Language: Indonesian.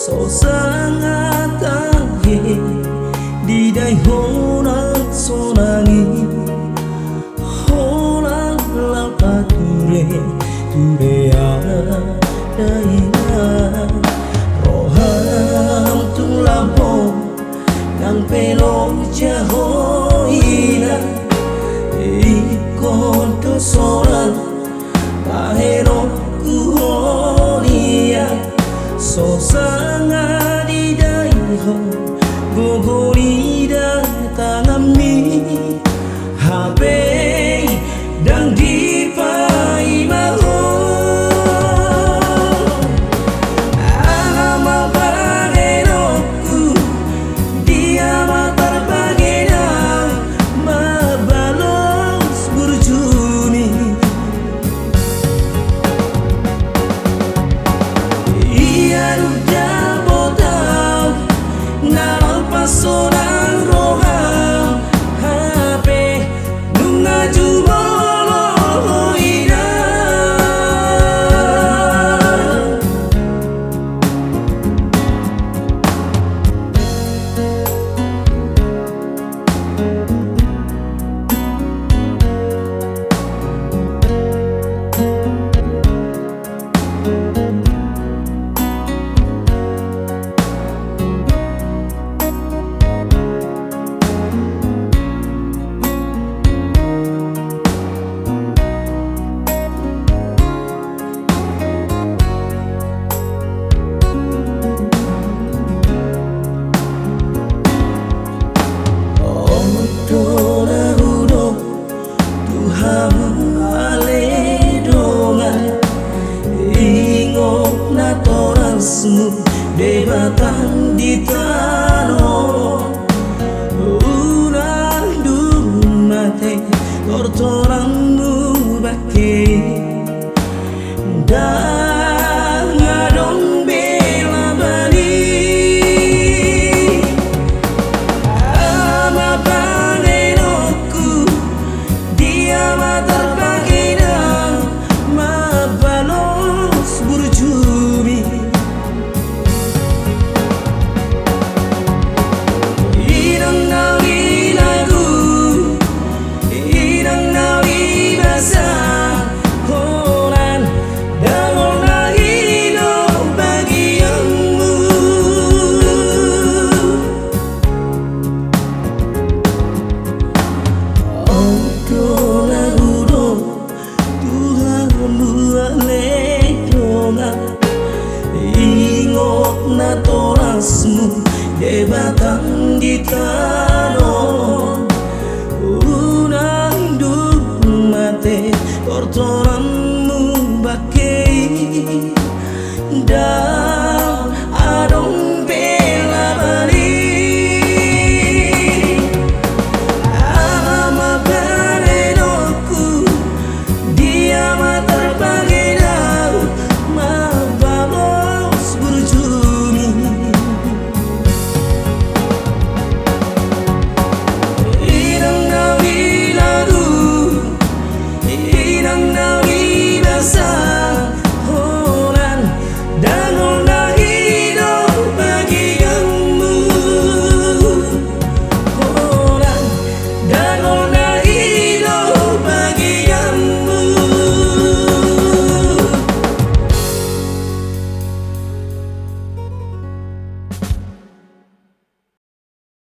so sangat tahe di dai honak sonangi honak lampa ture daina roham tung lampo nang pelong jahoina ikon to soran tahero kuhonia so sangat di dai ho gogori datang mi habe dang di pai maho ama bagenoku dia matar bagena mabalos burjuni ia udah botau nalpa sorang roham hape nunga jubo debatan di tanah urang dumate tortoranmu bake dan ngadong bela bali ama panenoku dia matar bagena mabalos burjumi na torasmu debatan di tanah unang dumate tortoranmu bakei dan adong bela bali ama panenoku dia matar bagena mabalos burjumi inang nawi lagu inang nawi basa